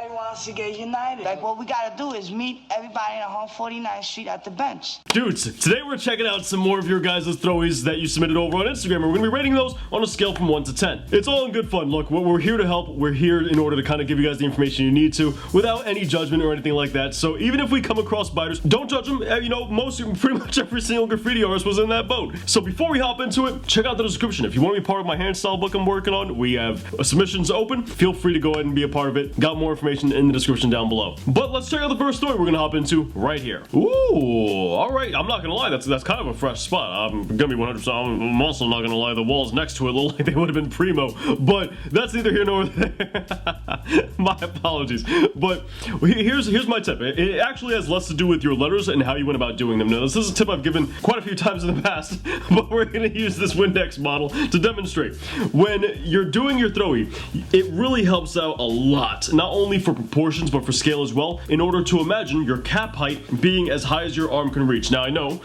Everybody wants to get united. Like, what we gotta do is meet everybody on 149th Street at the bench. Dudes, today we're checking out some more of your guys' throwies that you submitted over on Instagram, and we're gonna be rating those on a scale from 1 to 10. It's all in good fun. Look, we're here to help. We're here in order to kind of give you guys the information you need to, without any judgment or anything like that. So even if we come across biters, don't judge them. You know, pretty much every single graffiti artist was in that boat. So before we hop into it, check out the description. If you want to be part of my hand style book I'm working on, we have submissions open. Feel free to go ahead and be a part of it. Got more information in the description down below. But let's check out the first story we're gonna hop into right here. Ooh, all right. I'm not gonna lie, that's kind of a fresh spot. I'm gonna be 100%. I'm also not gonna lie, the walls next to it look like they would have been primo, but that's neither here nor there. My apologies. But here's my tip. It actually has less to do with your letters and how you went about doing them. Now, this is a tip I've given quite a few times in the past, but we're gonna use this Windex model to demonstrate. When you're doing your throwy, it really helps out a lot, not only for proportions but for scale as well, in order to imagine your cap height being as high as your arm can reach. Now I know,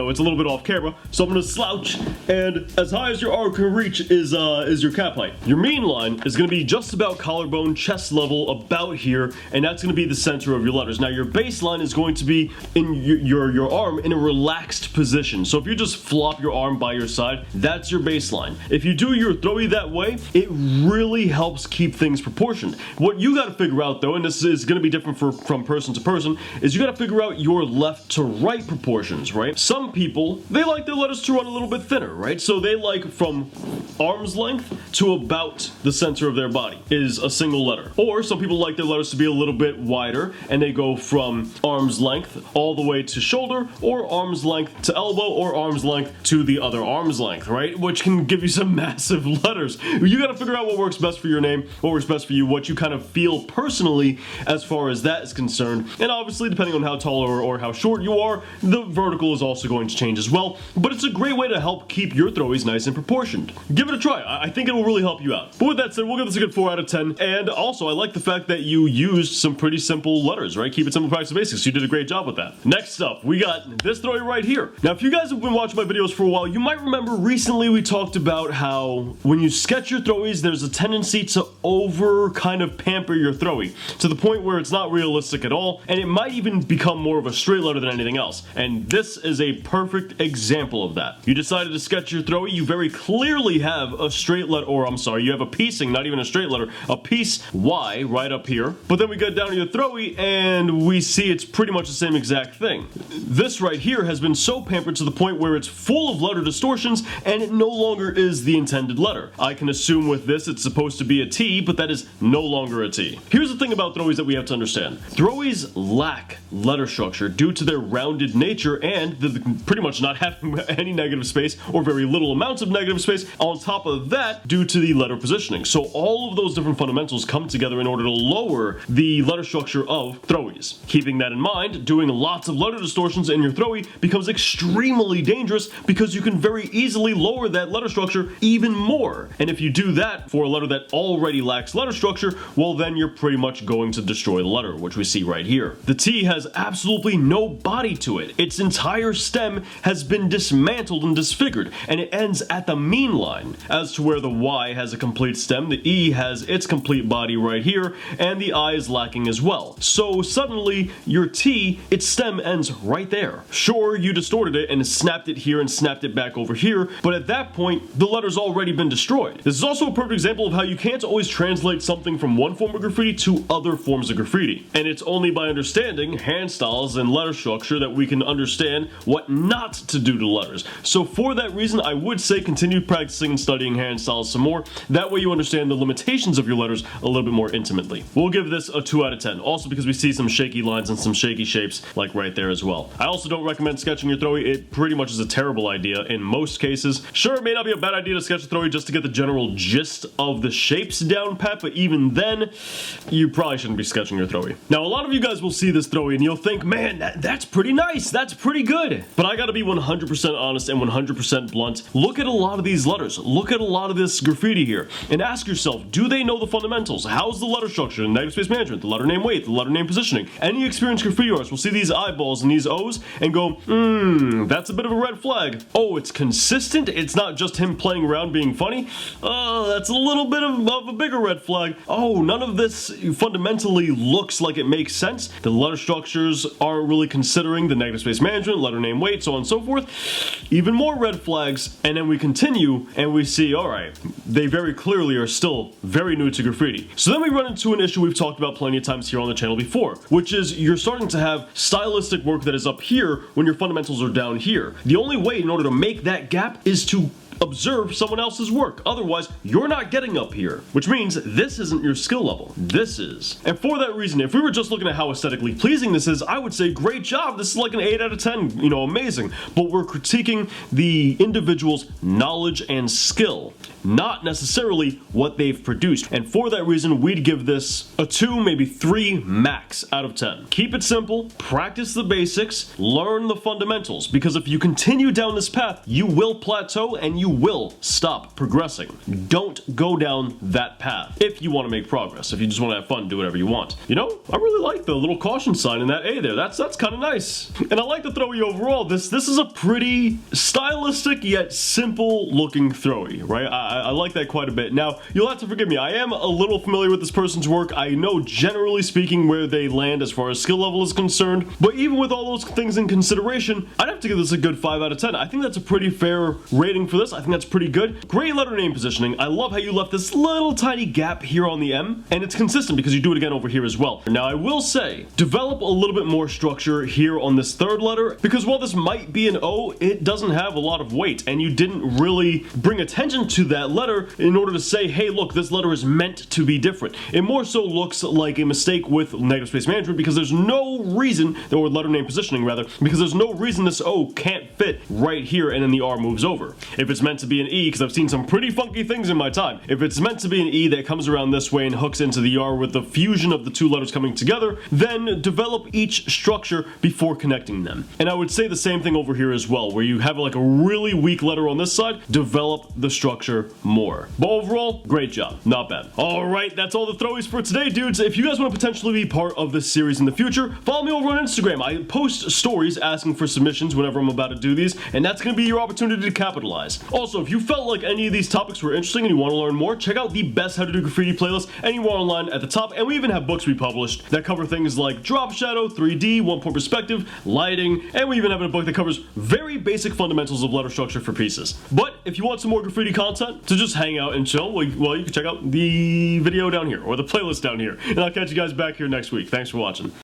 it's a little bit off camera, so I'm gonna slouch, and as high as your arm can reach is your cap height. Your mean line is gonna be just about collarbone, chest level, about here, and that's gonna be the center of your letters. Now your baseline is going to be in your arm in a relaxed position. So if you just flop your arm by your side, that's your baseline. If you do your throwy that way, it really helps keep things proportioned. What you gotta figure out though, and this is gonna be different from person to person, is you gotta figure out your left to right proportions, right? Some people, they like their letters to run a little bit thinner, right? So they like from arm's length to about the center of their body is a single letter. Or some people like their letters to be a little bit wider, and they go from arm's length all the way to shoulder, or arm's length to elbow, or arm's length to the other arm's length, right? Which can give you some massive letters. You gotta figure out what works best for your name, what works best for you, what you kind of feel personally as far as that is concerned. And obviously, depending on how tall or how short you are, the vertical is also going to change as well. But it's a great way to help keep your throwies nice and proportioned. Give it a try. I think it will really help you out. But with that said, we'll give this a good 4 out of 10. And also, I like the fact that you used some pretty simple letters, right? Keep it simple, practice the basics. You did a great job with that. Next up, we got this throwy right here. Now, if you guys have been watching my videos for a while, you might remember recently we talked about how when you sketch your throwies, there's a tendency to over kind of pamper your throwy to the point where it's not realistic at all, and it might even become more of a straight letter than anything else. And this is a perfect example of that. You decided to sketch your throwy, you very clearly have a straight letter, or I'm sorry, you have a piecing, not even a straight letter, a piece Y right up here. But then we get down to your throwy and we see it's pretty much the same exact thing. This right here has been so pampered to the point where it's full of letter distortions and it no longer is the intended letter. I can assume with this it's supposed to be a T, but that is no longer a T. Here's the thing about throwies that we have to understand. Throwies lack letter structure due to their rounded nature and pretty much not having any negative space or very little amounts of negative space. On top of that, due to the letter positioning. So all of those different fundamentals come together in order to lower the letter structure of throwies. Keeping that in mind, doing lots of letter distortions in your throwy becomes extremely dangerous because you can very easily lower that letter structure even more. And if you do that for a letter that already lacks letter structure, well then you're pretty much going to destroy the letter, which we see right here. The T has absolutely no body to it. Its entire stem has been dismantled and disfigured, and it ends at the mean line. As to where the Y has a complete stem, the E has its complete body right here, and the I is lacking as well. So suddenly, your T, its stem ends right there. Sure, you distorted it and snapped it here and snapped it back over here, but at that point, the letter's already been destroyed. This is also a perfect example of how you can't always translate something from one form of graffiti to other forms of graffiti. And it's only by understanding hand styles and letter structure that we can understand what not to do to letters. So for that reason, I would say continue practicing and studying hand styles some more. That way you understand the limitations of your letters a little bit more intimately. We'll give this a 2 out of 10. Also because we see some shaky lines and some shaky shapes like right there as well. I also don't recommend sketching your throwy. It pretty much is a terrible idea in most cases. Sure, it may not be a bad idea to sketch a throwy just to get the general gist of the shapes down pat, but even then, you probably shouldn't be sketching your throwy. Now, a lot of you guys will see this throwy and you'll think, man, that's pretty nice, that's pretty good. But I gotta be 100% honest and 100% blunt. Look at a lot of these letters. Look at a lot of this graffiti here and ask yourself, do they know the fundamentals? How's the letter structure, negative space management, the letter name weight, the letter name positioning? Any experienced graffiti artist will see these eyeballs and these O's and go, that's a bit of a red flag. Oh, it's consistent? It's not just him playing around being funny? Oh, that's a little bit of a bigger red flag. Oh, none of this fundamentally looks like it makes sense. The letter structures aren't really considering the negative space management, letter name weight, so on and so forth. Even more red flags, and then we continue and we see, alright, they very clearly are still very new to graffiti. So then we run into an issue we've talked about plenty of times here on the channel before, which is you're starting to have stylistic work that is up here when your fundamentals are down here. The only way in order to make that gap is to observe someone else's work. Otherwise, you're not getting up here, which means this isn't your skill level. This is. And for that reason, if we were just looking at how aesthetically pleasing this is, I would say great job. This is like an 8 out of 10, you know, amazing. But we're critiquing the individual's knowledge and skill, not necessarily what they've produced. And for that reason, we'd give this a 2, maybe 3 max out of 10. Keep it simple, practice the basics, learn the fundamentals, because if you continue down this path, you will plateau and you will stop progressing. Don't go down that path if you want to make progress. If you just want to have fun, do whatever you want. You know, I really like the little caution sign in that A there. That's kind of nice. And I like the throwy overall. This is a pretty stylistic yet simple looking throwy, right? I like that quite a bit. Now, you'll have to forgive me. I am a little familiar with this person's work. I know generally speaking where they land as far as skill level is concerned, but even with all those things in consideration, I'd have to give this a good 5 out of 10. I think that's a pretty fair rating for this. I think that's pretty good. Great letter name positioning. I love how you left this little tiny gap here on the M, and it's consistent because you do it again over here as well. Now, I will say, develop a little bit more structure here on this third letter, because while this might be an O, it doesn't have a lot of weight, and you didn't really bring attention to that letter in order to say, hey, look, this letter is meant to be different. It more so looks like a mistake with negative space management because there's no reason, or letter name positioning rather, because there's no reason this O can't fit right here and then the R moves over. If it's meant to be an E, because I've seen some pretty funky things in my time. If it's meant to be an E that comes around this way and hooks into the R with the fusion of the two letters coming together, then develop each structure before connecting them. And I would say the same thing over here as well, where you have like a really weak letter on this side, develop the structure more. But overall, great job. Not bad. Alright, that's all the throwies for today, dudes. If you guys want to potentially be part of this series in the future, follow me over on Instagram. I post stories asking for submissions whenever I'm about to do these, and that's going to be your opportunity to capitalize. Also, if you felt like any of these topics were interesting and you want to learn more, check out the best how to do graffiti playlist anywhere online at the top, and we even have books we published that cover things like drop shadow, 3D, one-point perspective, lighting, and we even have a book that covers very basic fundamentals of letter structure for pieces. But if you want some more graffiti content to just hang out and chill, well, you can check out the video down here, or the playlist down here, and I'll catch you guys back here next week. Thanks for watching.